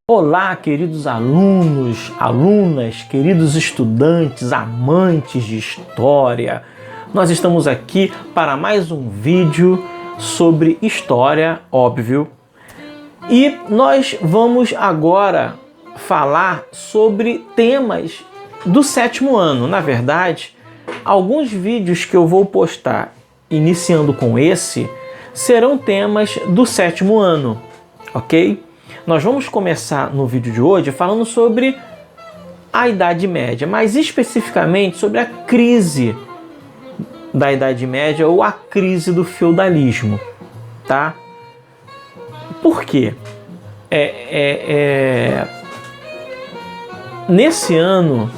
Olá, queridos alunos, alunas, queridos estudantes, amantes de história. Nós estamos aqui para mais um vídeo sobre história, óbvio. E nós vamos agora falar sobre temas do sétimo ano. Na verdade, alguns vídeos que eu vou postar iniciando com esse serão temas do sétimo ano, ok? Nós vamos começar no vídeo de hoje falando sobre a Idade Média, mais especificamente sobre a crise da Idade Média ou a crise do feudalismo, tá? Por quê? Nesse ano,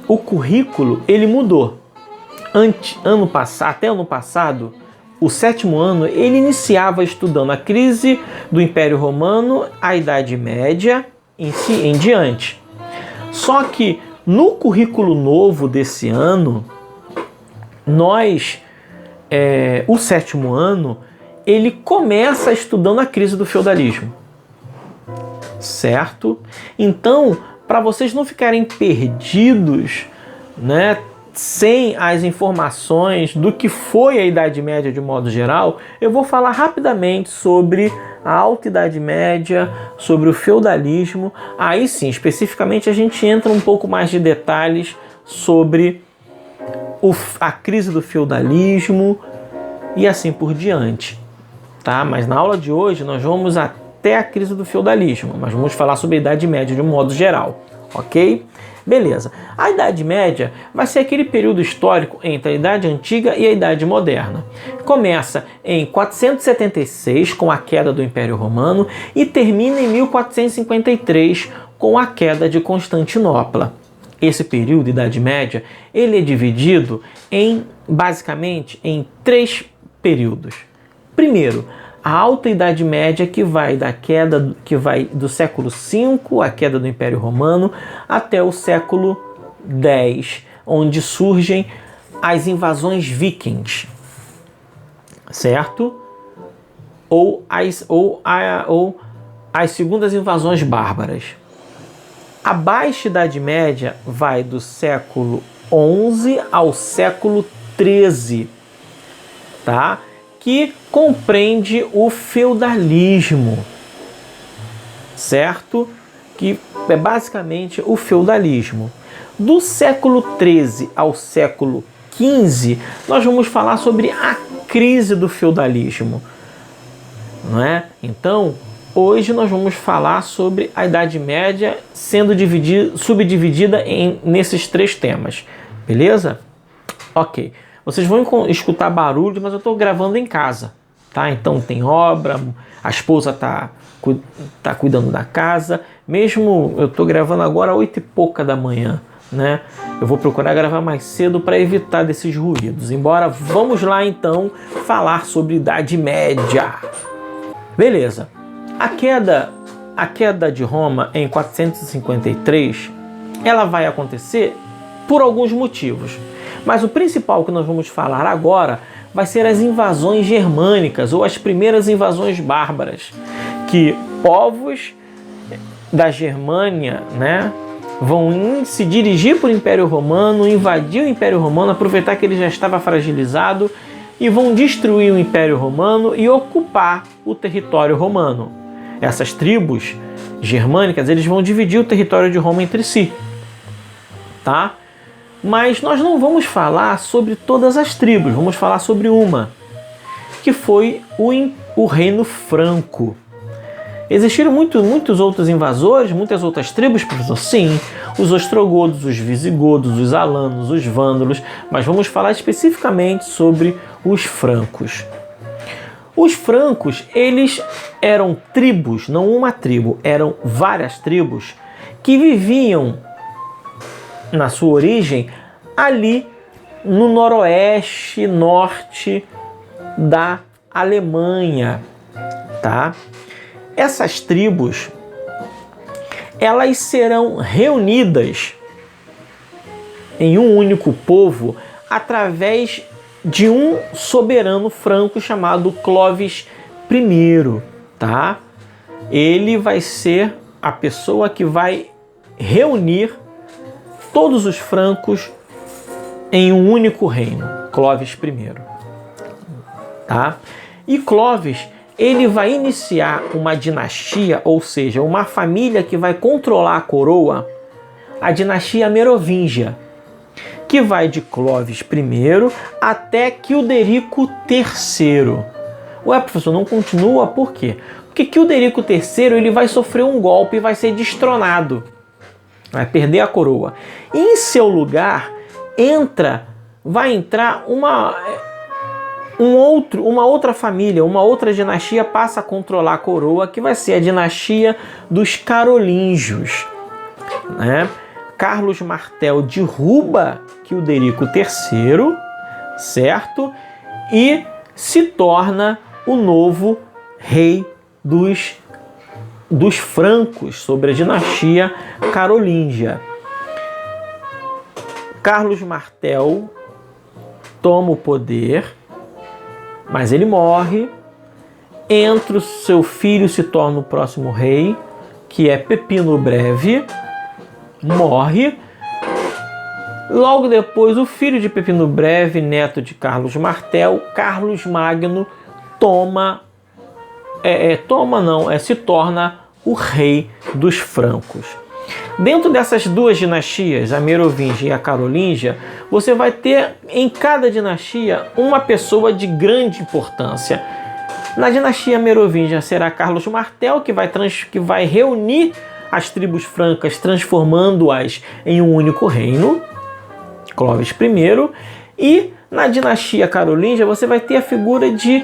o currículo ele mudou. Até ano passado, o sétimo ano, ele iniciava estudando a crise do Império Romano, a Idade Média em diante. Só que no currículo novo desse ano, o sétimo ano, ele começa estudando a crise do feudalismo. Certo? Então, para vocês não ficarem perdidos, né, sem as informações do que foi a Idade Média de modo geral, eu vou falar rapidamente sobre a Alta Idade Média, sobre o feudalismo. Aí sim, especificamente, a gente entra um pouco mais de detalhes sobre a crise do feudalismo e assim por diante. Tá? Mas na aula de hoje nós vamos até a crise do feudalismo, mas vamos falar sobre a Idade Média de um modo geral, ok? Beleza. A Idade Média vai ser aquele período histórico entre a Idade Antiga e a Idade Moderna. Começa em 476 com a queda do Império Romano e termina em 1453 com a queda de Constantinopla. Esse período, Idade Média, ele é dividido basicamente em 3 períodos. Primeiro, a Alta Idade Média, que vai do século V, a queda do Império Romano, até o século X, onde surgem as invasões vikings, certo? Ou as segundas invasões bárbaras. A Baixa Idade Média vai do século XI ao século XIII, tá? Que compreende o feudalismo, certo? Que é basicamente o feudalismo. Do século XIII ao século XV, nós vamos falar sobre a crise do feudalismo, não é? Então, hoje nós vamos falar sobre a Idade Média sendo subdividida nesses 3 temas, beleza? Ok. Vocês vão escutar barulho, mas eu estou gravando em casa, tá? Então tem obra, a esposa tá cuidando da casa. Mesmo eu estou gravando agora às 8 e pouca da manhã, né? Eu vou procurar gravar mais cedo para evitar desses ruídos. Embora, vamos lá então falar sobre Idade Média. Beleza. A queda de Roma em 453, ela vai acontecer por alguns motivos. Mas o principal que nós vamos falar agora vai ser as invasões germânicas ou as primeiras invasões bárbaras, que povos da Germânia, né, vão se dirigir para o Império Romano, invadir o Império Romano, aproveitar que ele já estava fragilizado e vão destruir o Império Romano e ocupar o território romano. Essas tribos germânicas, eles vão dividir o território de Roma entre si, tá? Mas nós não vamos falar sobre todas as tribos, vamos falar sobre uma, que foi o Reino Franco. Existiram muitos outros invasores, muitas outras tribos, professor? Sim, os ostrogodos, os visigodos, os alanos, os vândalos, mas vamos falar especificamente sobre os francos. Os francos, eles eram tribos, não uma tribo, eram várias tribos que viviam na sua origem ali no noroeste, norte da Alemanha, tá? Essas tribos, elas serão reunidas em um único povo através de um soberano franco chamado Clovis I, tá? Ele vai ser a pessoa que vai reunir todos os francos em um único reino, Clovis I, tá? E Clovis, ele vai iniciar uma dinastia, ou seja, uma família que vai controlar a coroa, a dinastia merovingia, que vai de Clovis I até Childerico III. Ué, professor, não continua? Por quê? Porque Childerico III ele vai sofrer um golpe e vai ser destronado. Vai perder a coroa. E em seu lugar vai entrar uma outra família, uma outra dinastia passa a controlar a coroa, que vai ser a dinastia dos Carolíngios, né? Carlos Martel derruba Childerico III, certo? E se torna o novo rei dos francos sobre a dinastia carolíngia. Carlos Martel toma o poder, mas ele morre. Entra o seu filho, se torna o próximo rei, que é Pepino Breve, morre. Logo depois, o filho de Pepino Breve, neto de Carlos Martel, Carlos Magno, se torna o rei dos francos. Dentro dessas duas dinastias, a Merovingia e a Carolíngia, você vai ter em cada dinastia uma pessoa de grande importância. Na dinastia Merovingia será Carlos Martel, que vai reunir as tribos francas, transformando-as em um único reino, Clovis I. E na dinastia Carolíngia você vai ter a figura de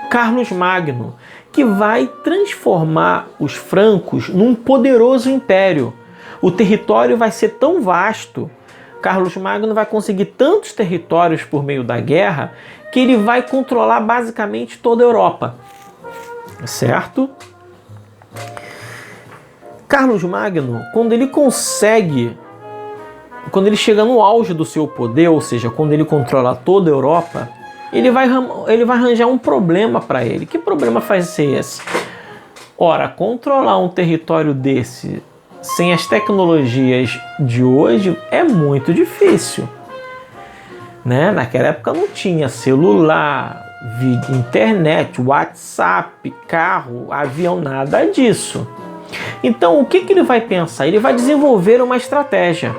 Carlos Magno, que vai transformar os francos num poderoso império. O território vai ser tão vasto, Carlos Magno vai conseguir tantos territórios por meio da guerra, que ele vai controlar basicamente toda a Europa, certo? Carlos Magno, quando ele chega no auge do seu poder, ou seja, quando ele controla toda a Europa, ele vai arranjar um problema para ele. Que problema vai ser esse? Ora, controlar um território desse sem as tecnologias de hoje é muito difícil, né? Naquela época não tinha celular, internet, WhatsApp, carro, avião, nada disso. Então, o que ele vai pensar? Ele vai desenvolver uma estratégia.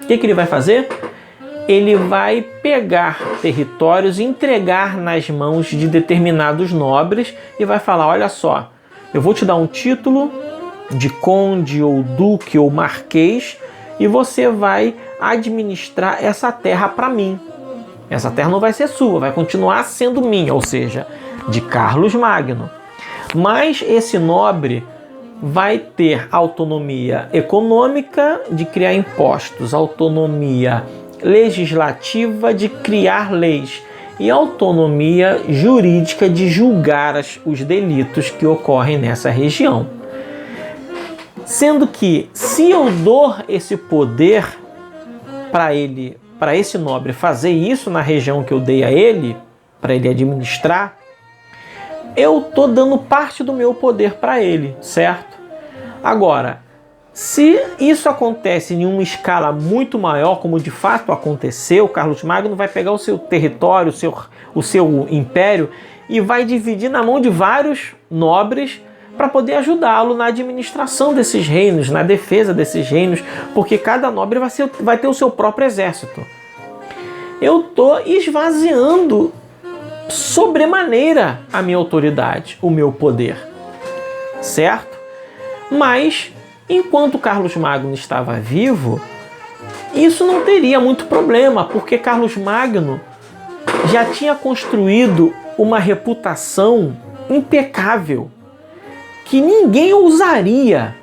O que ele vai fazer? Ele vai pegar territórios e entregar nas mãos de determinados nobres e vai falar, olha só, eu vou te dar um título de conde ou duque ou marquês e você vai administrar essa terra para mim. Essa terra não vai ser sua, vai continuar sendo minha, ou seja, de Carlos Magno. Mas esse nobre vai ter autonomia econômica de criar impostos, autonomia legislativa de criar leis e autonomia jurídica de julgar os delitos que ocorrem nessa região. Sendo que, se eu dou esse poder para esse nobre fazer isso na região que eu dei a ele, para ele administrar, eu estou dando parte do meu poder para ele, certo? Agora, se isso acontece em uma escala muito maior, como de fato aconteceu, Carlos Magno vai pegar o seu território, o seu império e vai dividir na mão de vários nobres para poder ajudá-lo na administração desses reinos, na defesa desses reinos, porque cada nobre vai ter o seu próprio exército. Eu estou esvaziando sobremaneira a minha autoridade, o meu poder, certo? Mas, enquanto Carlos Magno estava vivo, isso não teria muito problema, porque Carlos Magno já tinha construído uma reputação impecável, que ninguém ousaria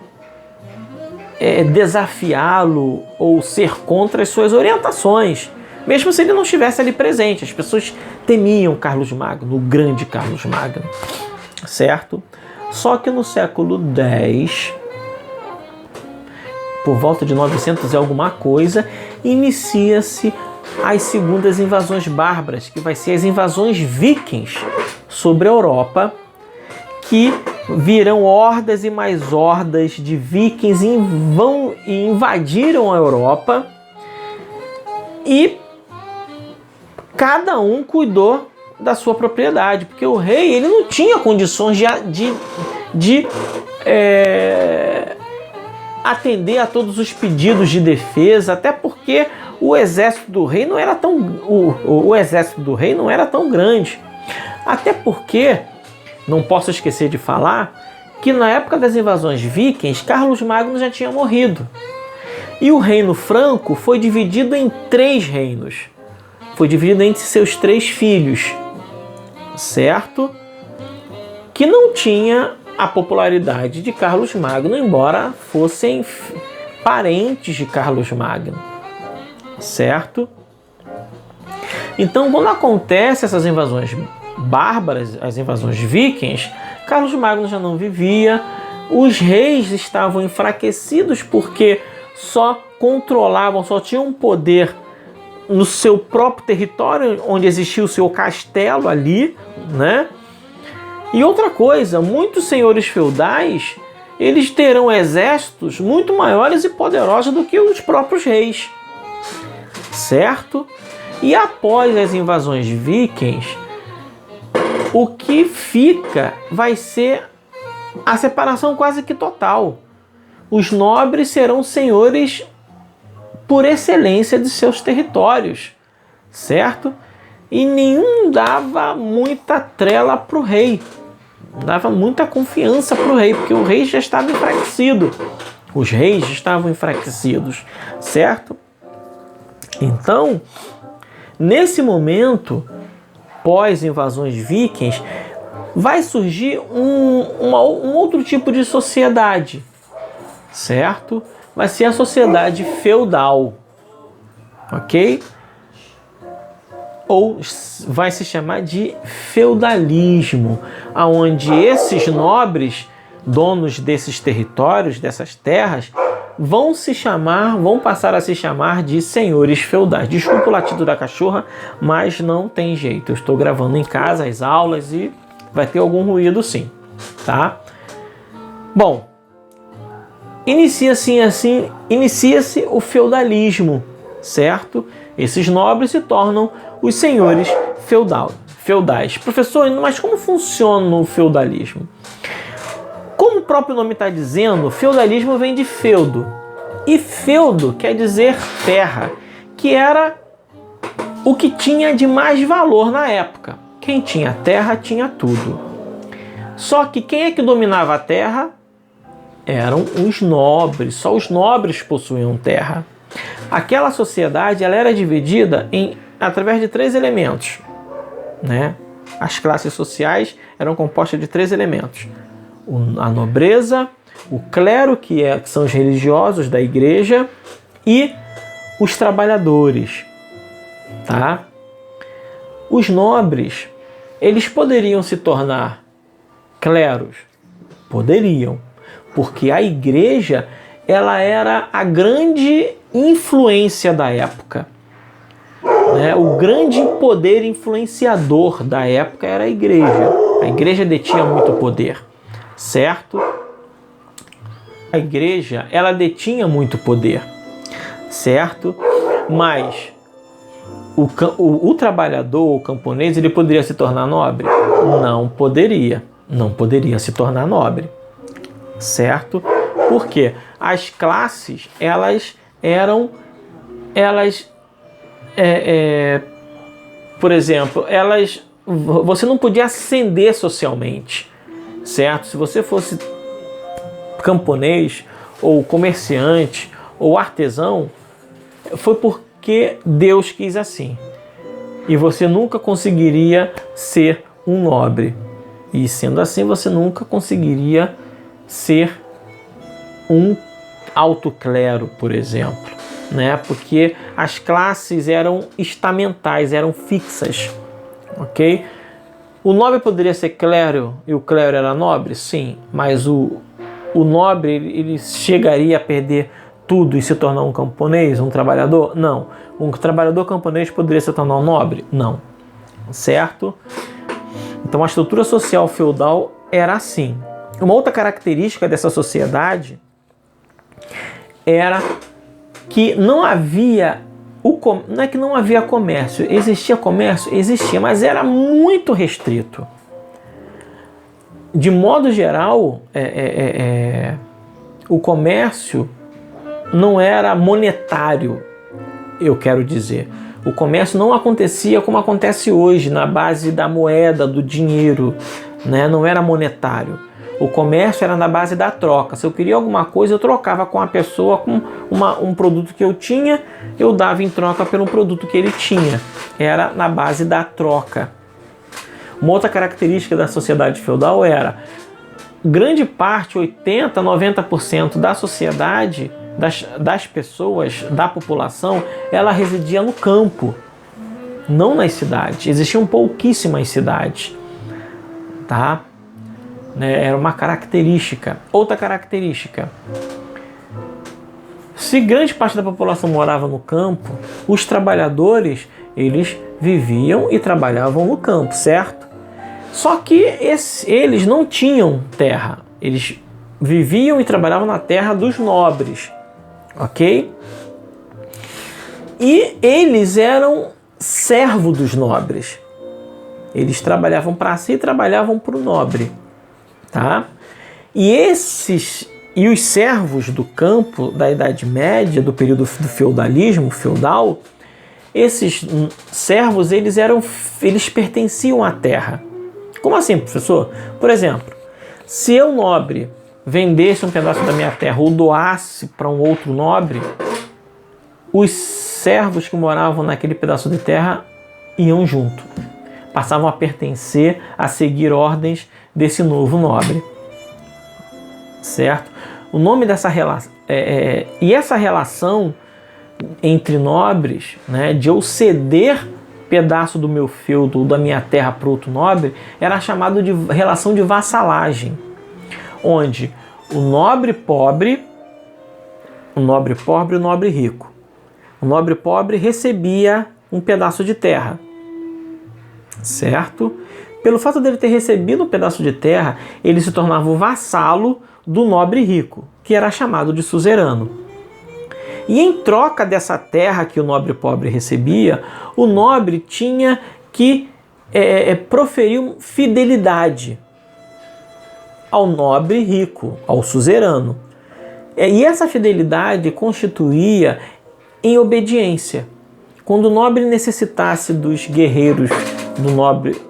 desafiá-lo ou ser contra as suas orientações, mesmo se ele não estivesse ali presente. As pessoas temiam Carlos Magno, o grande Carlos Magno, certo? Só que no século X, por volta de 900 e alguma coisa, inicia-se as segundas invasões bárbaras, que vai ser as invasões vikings sobre a Europa, que virão hordas e mais hordas de vikings e invadiram a Europa, e cada um cuidou da sua propriedade, porque o rei ele não tinha condições de atender a todos os pedidos de defesa, até porque o exército do rei não era tão grande. Até porque não posso esquecer de falar que na época das invasões vikings, Carlos Magno já tinha morrido. E o reino franco foi dividido em 3 reinos. Foi dividido entre seus 3 filhos, certo? Que não tinha a popularidade de Carlos Magno, embora fossem parentes de Carlos Magno, certo? Então, quando acontecem essas invasões bárbaras, as invasões vikings, Carlos Magno já não vivia, os reis estavam enfraquecidos porque só controlavam, só tinham poder no seu próprio território, onde existia o seu castelo ali, né? E outra coisa, muitos senhores feudais, eles terão exércitos muito maiores e poderosos do que os próprios reis, certo? E após as invasões vikings, o que fica vai ser a separação quase que total. Os nobres serão senhores por excelência de seus territórios, certo? E nenhum dava muita trela para o rei, dava muita confiança para o rei, porque o rei já estava enfraquecido. Os reis estavam enfraquecidos, certo? Então, nesse momento, pós-invasões vikings, vai surgir um outro tipo de sociedade, certo? Vai ser a sociedade feudal, ok? Ou vai se chamar de feudalismo, onde esses nobres, donos desses territórios, dessas terras, vão passar a se chamar de senhores feudais. Desculpa o latido da cachorra, mas não tem jeito. Eu estou gravando em casa as aulas e vai ter algum ruído sim, tá? Bom, inicia-se o feudalismo, certo? Esses nobres se tornam os senhores feudais. Professor, mas como funciona o feudalismo? Como o próprio nome está dizendo, feudalismo vem de feudo. E feudo quer dizer terra, que era o que tinha de mais valor na época. Quem tinha terra tinha tudo. Só que quem é que dominava a terra? Eram os nobres. Só os nobres possuíam terra. Aquela sociedade ela era dividida através de 3 elementos, né? As classes sociais eram compostas de 3 elementos. A nobreza, o clero, que são os religiosos da igreja, e os trabalhadores, tá? Os nobres, eles poderiam se tornar cleros? Poderiam, porque a igreja ela era a grande influência da época, né? O grande poder influenciador da época era a igreja. A igreja detinha muito poder, certo? A igreja, ela detinha muito poder, certo? Mas o trabalhador, o camponês, ele poderia se tornar nobre? Não poderia. Não poderia se tornar nobre, certo? Por quê? As classes, por exemplo, você não podia ascender socialmente, certo? Se você fosse camponês, ou comerciante, ou artesão, foi porque Deus quis assim. E você nunca conseguiria ser um nobre. E sendo assim, você nunca conseguiria ser um alto clero, por exemplo, né? Porque as classes eram estamentais, eram fixas, ok? O nobre poderia ser clero e o clero era nobre? Sim, mas o nobre ele chegaria a perder tudo e se tornar um camponês, um trabalhador? Não. Um trabalhador camponês poderia se tornar um nobre? Não. Certo? Então a estrutura social feudal era assim. Uma outra característica dessa sociedade era que não havia, não é que não havia comércio, existia comércio? Existia, mas era muito restrito. De modo geral, o comércio não era monetário, eu quero dizer. O comércio não acontecia como acontece hoje, na base da moeda, do dinheiro, né? Não era monetário. O comércio era na base da troca. Se eu queria alguma coisa, eu trocava com a pessoa com um produto que eu tinha, eu dava em troca pelo produto que ele tinha. Era na base da troca. Uma outra característica da sociedade feudal era grande parte, 80%, 90% da sociedade, das pessoas, da população, ela residia no campo, não nas cidades. Existiam pouquíssimas cidades, tá? Era uma característica. Outra característica: se grande parte da população morava no campo, os trabalhadores, eles viviam e trabalhavam no campo, certo? Só que eles não tinham terra. Eles viviam e trabalhavam na terra dos nobres, ok? E eles eram servos dos nobres. Eles trabalhavam para si e trabalhavam para o nobre, tá? E os servos do campo da Idade Média, do período do feudalismo, feudal, esses servos, eles pertenciam à terra. Como assim, professor? Por exemplo, se eu, nobre, vendesse um pedaço da minha terra ou doasse para um outro nobre, os servos que moravam naquele pedaço de terra iam junto. Passavam a pertencer, a seguir ordens desse novo nobre. Certo? O nome dessa relação... e essa relação entre nobres, né, de eu ceder pedaço do meu feudo ou da minha terra para outro nobre, era chamado de relação de vassalagem, onde o nobre pobre e o nobre rico. O nobre pobre recebia um pedaço de terra, certo? Pelo fato dele ter recebido um pedaço de terra, ele se tornava o vassalo do nobre rico, que era chamado de suzerano. E em troca dessa terra que o nobre pobre recebia, o nobre tinha que proferir fidelidade ao nobre rico, ao suzerano. E essa fidelidade constituía em obediência. Quando o nobre necessitasse dos guerreiros do nobre,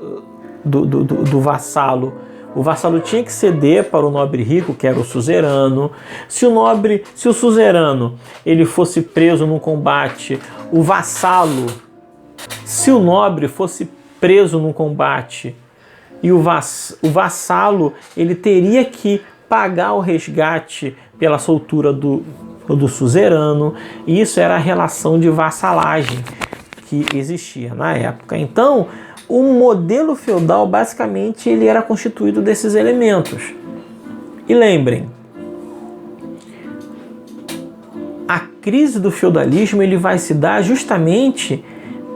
do vassalo, o vassalo tinha que ceder para o nobre rico, que era o suzerano. Se o suzerano ele fosse preso num combate, o vassalo, se o nobre fosse preso num combate, e o vassalo ele teria que pagar o resgate pela soltura do suzerano. E isso era a relação de vassalagem que existia na época. Então, o modelo feudal, basicamente, ele era constituído desses elementos. E lembrem, a crise do feudalismo ele vai se dar justamente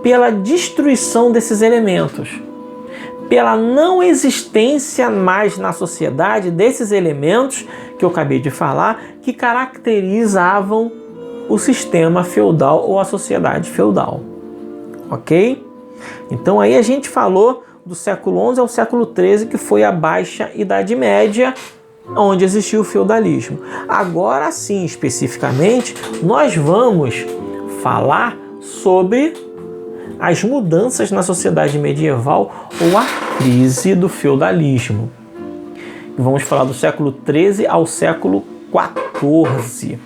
pela destruição desses elementos, pela não existência mais na sociedade desses elementos que eu acabei de falar, que caracterizavam o sistema feudal ou a sociedade feudal. Ok? Então aí a gente falou do século XI ao século XIII, que foi a Baixa Idade Média, onde existiu o feudalismo. Agora sim, especificamente, nós vamos falar sobre as mudanças na sociedade medieval ou a crise do feudalismo. Vamos falar do século XIII ao século XIV.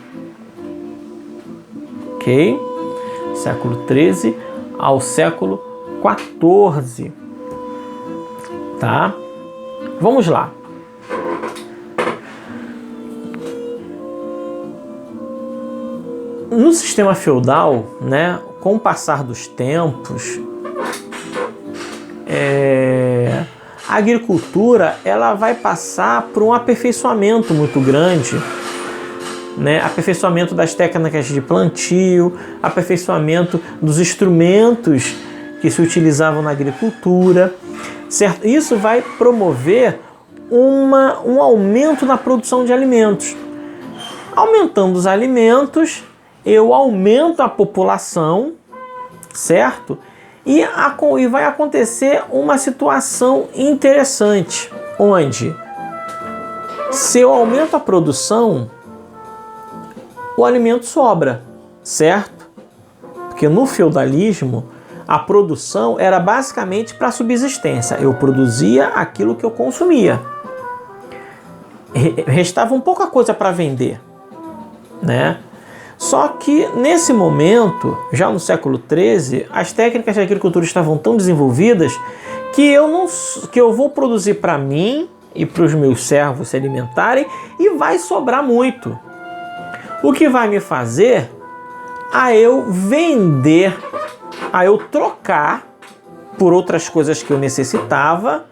Ok? Século XIII ao século XIV. Tá? Vamos lá. No sistema feudal, né, com o passar dos tempos, a agricultura ela vai passar por um aperfeiçoamento muito grande né? Aperfeiçoamento das técnicas de plantio, aperfeiçoamento dos instrumentos que se utilizavam na agricultura, certo? Isso vai promover um aumento na produção de alimentos. Aumentando os alimentos, eu aumento a população, certo? E vai acontecer uma situação interessante, onde se eu aumento a produção, o alimento sobra, certo? Porque no feudalismo, a produção era basicamente para subsistência. Eu produzia aquilo que eu consumia. Restava um pouca coisa para vender, né? Só que nesse momento, já no século XIII, as técnicas de agricultura estavam tão desenvolvidas que eu vou produzir para mim e para os meus servos se alimentarem e vai sobrar muito. O que vai me fazer a eu vender, a eu trocar por outras coisas que eu necessitava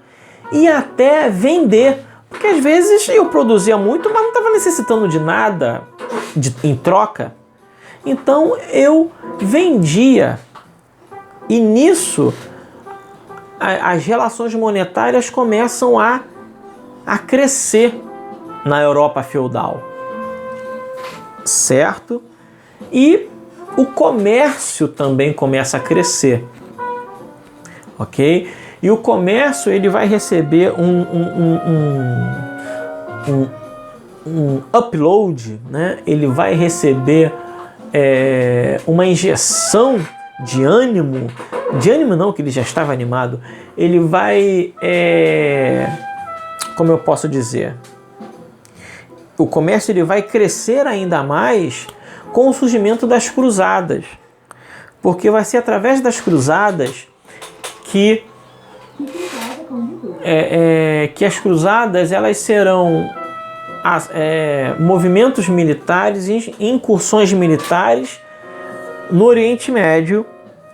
e até vender. Porque às vezes eu produzia muito, mas não estava necessitando de nada em troca. Então eu vendia. E nisso as relações monetárias começam a crescer na Europa feudal. Certo? E o comércio também começa a crescer. Ok? E o comércio ele vai receber um upload, né? Ele vai receber uma injeção de ânimo não, que ele já estava animado. Ele vai, como eu posso dizer, o comércio ele vai crescer ainda mais com o surgimento das cruzadas, porque vai ser através das cruzadas que as cruzadas elas serão movimentos militares, incursões militares no Oriente Médio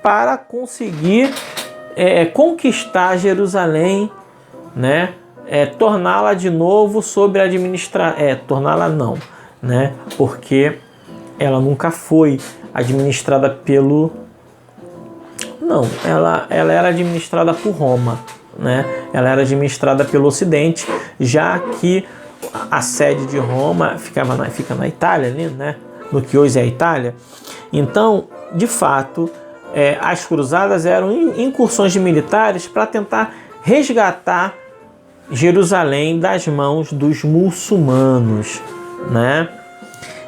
para conseguir conquistar Jerusalém, né? Torná-la de novo sobre torná-la não, né? Porque ela nunca foi administrada pelo... Não, ela era administrada por Roma, né? Ela era administrada pelo Ocidente, já que a sede de Roma fica na Itália, ali, né? No que hoje é a Itália. Então, de fato, as cruzadas eram incursões de militares para tentar resgatar Jerusalém das mãos dos muçulmanos, né?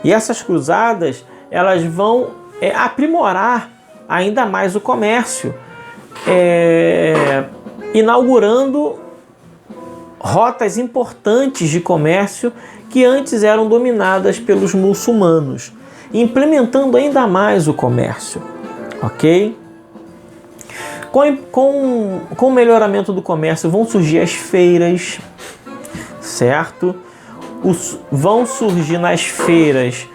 E essas cruzadas elas vão aprimorar ainda mais o comércio, inaugurando rotas importantes de comércio que antes eram dominadas pelos muçulmanos, implementando ainda mais o comércio, ok? Com o melhoramento do comércio vão surgir as feiras, certo? Vão surgir nas feiras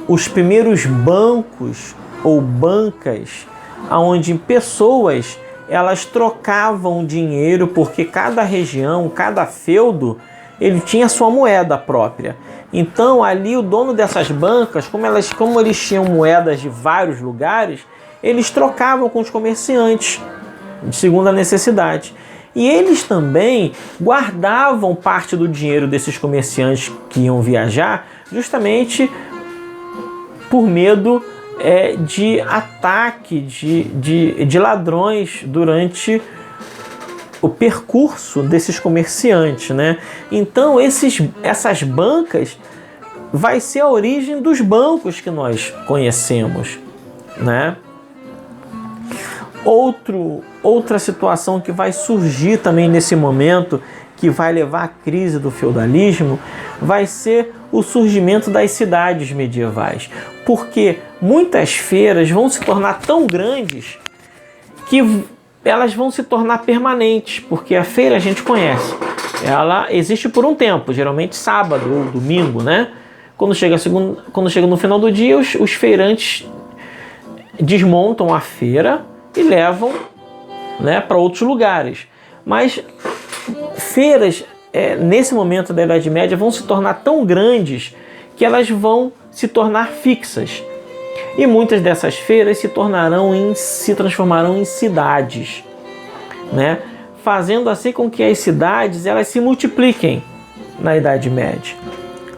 os primeiros bancos ou bancas, onde pessoas elas trocavam dinheiro, porque cada região, cada feudo, ele tinha sua moeda própria. Então ali o dono dessas bancas, como eles tinham moedas de vários lugares, eles trocavam com os comerciantes, segundo a necessidade. E eles também guardavam parte do dinheiro desses comerciantes que iam viajar, justamente por medo de ataque de ladrões durante o percurso desses comerciantes, né? Então essas bancas vai ser a origem dos bancos que nós conhecemos, né? Outra situação que vai surgir também nesse momento, que vai levar à crise do feudalismo, vai ser o surgimento das cidades medievais. Porque muitas feiras vão se tornar tão grandes que elas vão se tornar permanentes, porque a feira a gente conhece. Ela existe por um tempo, geralmente sábado ou domingo, né? Quando chega no final do dia, os feirantes desmontam a feira e levam, né, para outros lugares. Mas feiras, nesse momento da Idade Média, vão se tornar tão grandes que elas vão se tornar fixas. E muitas dessas feiras se transformarão em cidades, né? Fazendo assim com que as cidades elas se multipliquem na Idade Média,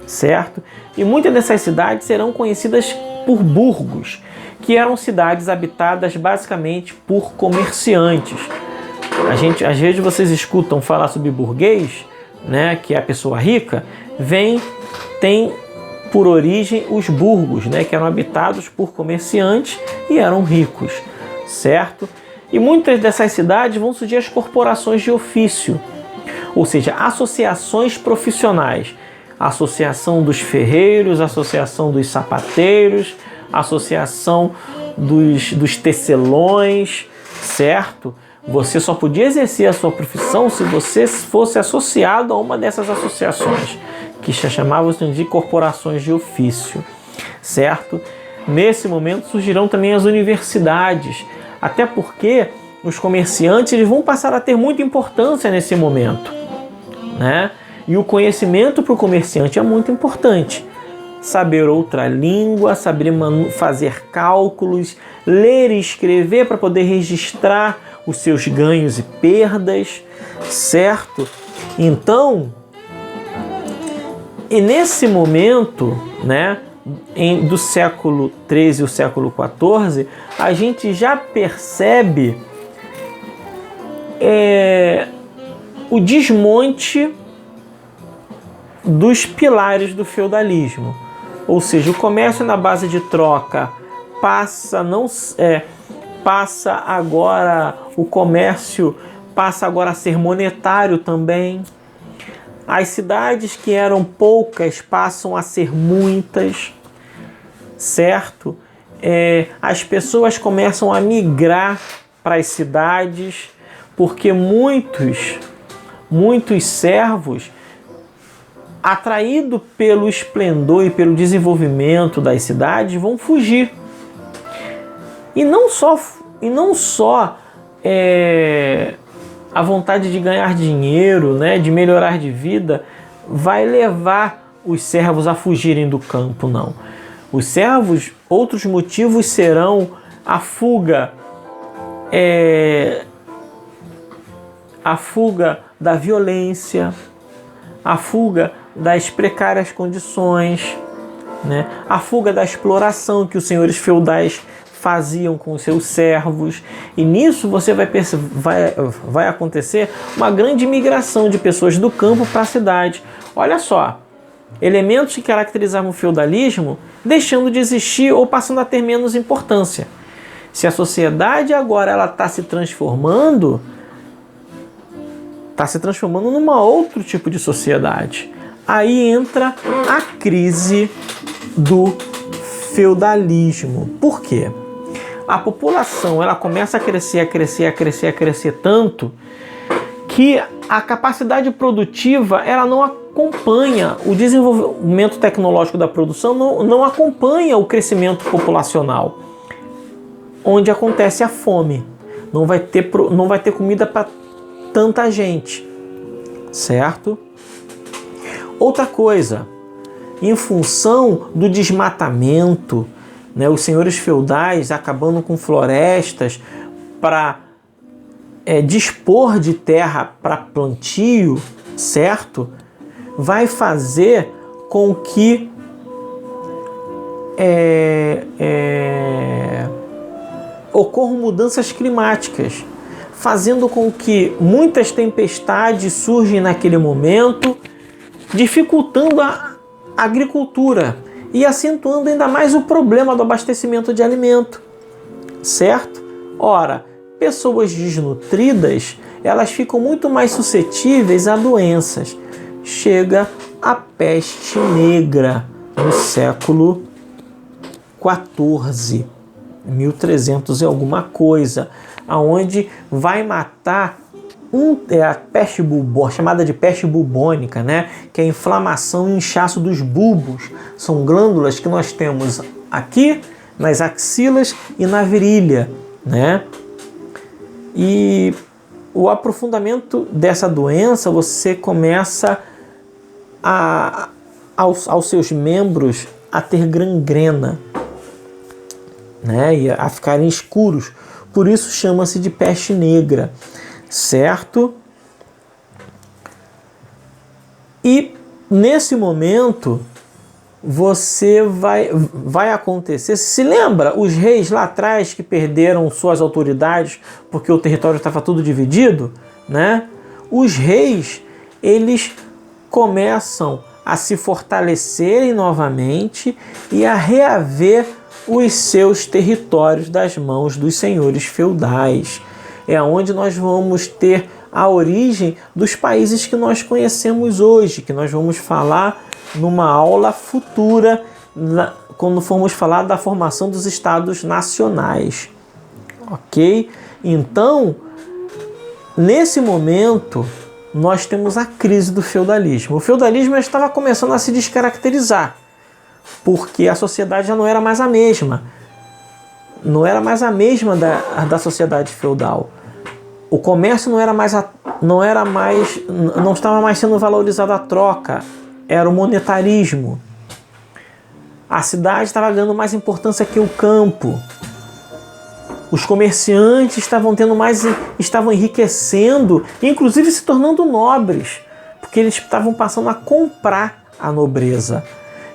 certo? E muitas dessas cidades serão conhecidas por burgos, que eram cidades habitadas basicamente por comerciantes. Às vezes vocês escutam falar sobre burguês, né, que é a pessoa rica, tem por origem os burgos, né, que eram habitados por comerciantes e eram ricos, certo? E muitas dessas cidades vão surgir as corporações de ofício, ou seja, associações profissionais. Associação dos ferreiros, associação dos sapateiros, associação dos tecelões, certo? Você só podia exercer a sua profissão se você fosse associado a uma dessas associações, que se chamavam de corporações de ofício, certo? Nesse momento surgirão também as universidades, até porque os comerciantes eles vão passar a ter muita importância nesse momento, né? E o conhecimento para o comerciante é muito importante. Saber outra língua, saber fazer cálculos, ler e escrever para poder registrar os seus ganhos e perdas, certo? Então, e nesse momento, né, do século XIII e o século XIV, a gente já percebe o desmonte dos pilares do feudalismo. Ou seja, o comércio na base de troca o comércio passa agora a ser monetário também. As cidades que eram poucas passam a ser muitas, certo? As pessoas começam a migrar para as cidades, porque muitos servos, atraídos pelo esplendor e pelo desenvolvimento das cidades, vão fugir. E não só a vontade de ganhar dinheiro, né, de melhorar de vida, vai levar os servos a fugirem do campo, não. Os servos, outros motivos serão a fuga da violência, a fuga das precárias condições, né? A fuga da exploração que os senhores feudais faziam com os seus servos. E nisso você vai acontecer uma grande migração de pessoas do campo para a cidade. Olha só, elementos que caracterizavam o feudalismo deixando de existir ou passando a ter menos importância. Se a sociedade agora está se transformando numa outro tipo de sociedade. Aí entra a crise do feudalismo. Por quê? A população ela começa a crescer tanto que a capacidade produtiva ela não acompanha o desenvolvimento tecnológico da produção, não acompanha o crescimento populacional, onde acontece a fome. Não vai ter comida para tanta gente, certo? Outra coisa, em função do desmatamento, né, os senhores feudais acabando com florestas para dispor de terra para plantio, certo? Vai fazer com que ocorram mudanças climáticas, fazendo com que muitas tempestades surgem naquele momento, dificultando a agricultura e acentuando ainda mais o problema do abastecimento de alimento, certo? Ora, pessoas desnutridas, elas ficam muito mais suscetíveis a doenças. Chega a peste negra no século XIV, 1300 e alguma coisa, aonde vai matar a peste chamada de peste bubônica, né? Que é a inflamação e inchaço dos bulbos. São glândulas que nós temos aqui nas axilas e na virilha, né? E o aprofundamento dessa doença, você começa a aos seus membros a ter gangrena, né? E a ficarem escuros. Por isso chama-se de peste negra, certo? E nesse momento vai acontecer. Se lembra os reis lá atrás que perderam suas autoridades porque o território estava tudo dividido, né? Os reis, eles começam a se fortalecerem novamente e a reaver os seus territórios das mãos dos senhores feudais. É onde nós vamos ter a origem dos países que nós conhecemos hoje, que nós vamos falar numa aula futura, quando formos falar da formação dos estados nacionais. Ok? Então, nesse momento, nós temos a crise do feudalismo. O feudalismo já estava começando a se descaracterizar, porque a sociedade já não era mais a mesma. Não era mais a mesma da sociedade feudal. O comércio não estava mais sendo valorizado a troca, era o monetarismo. A cidade estava ganhando mais importância que o campo. Os comerciantes estavam enriquecendo, inclusive se tornando nobres, porque eles estavam passando a comprar a nobreza.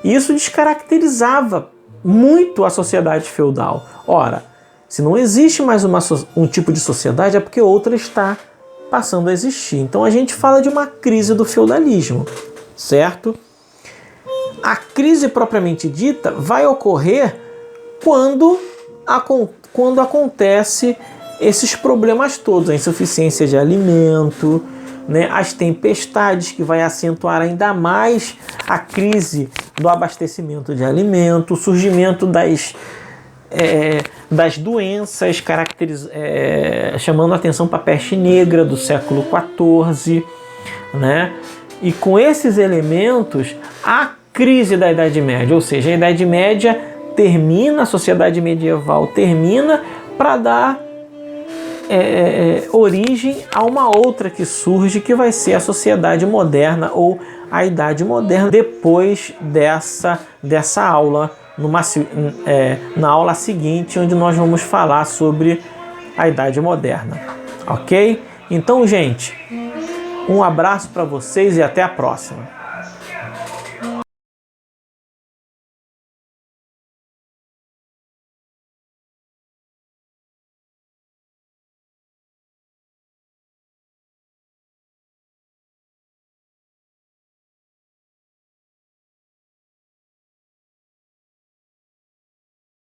E isso descaracterizava muito a sociedade feudal. Ora, se não existe mais um tipo de sociedade, é porque outra está passando a existir. Então a gente fala de uma crise do feudalismo, certo? A crise propriamente dita vai ocorrer quando acontece esses problemas todos, a insuficiência de alimento, né, as tempestades, que vai acentuar ainda mais a crise do abastecimento de alimento, o surgimento das doenças, chamando a atenção para a peste negra do século XIV, né? E com esses elementos, a crise da Idade Média, ou seja, a Idade Média termina, a sociedade medieval termina para dar origem a uma outra que surge, que vai ser a sociedade moderna ou a Idade Moderna, depois dessa aula, na aula seguinte, onde nós vamos falar sobre a Idade Moderna, ok? Então, gente, um abraço para vocês e até a próxima.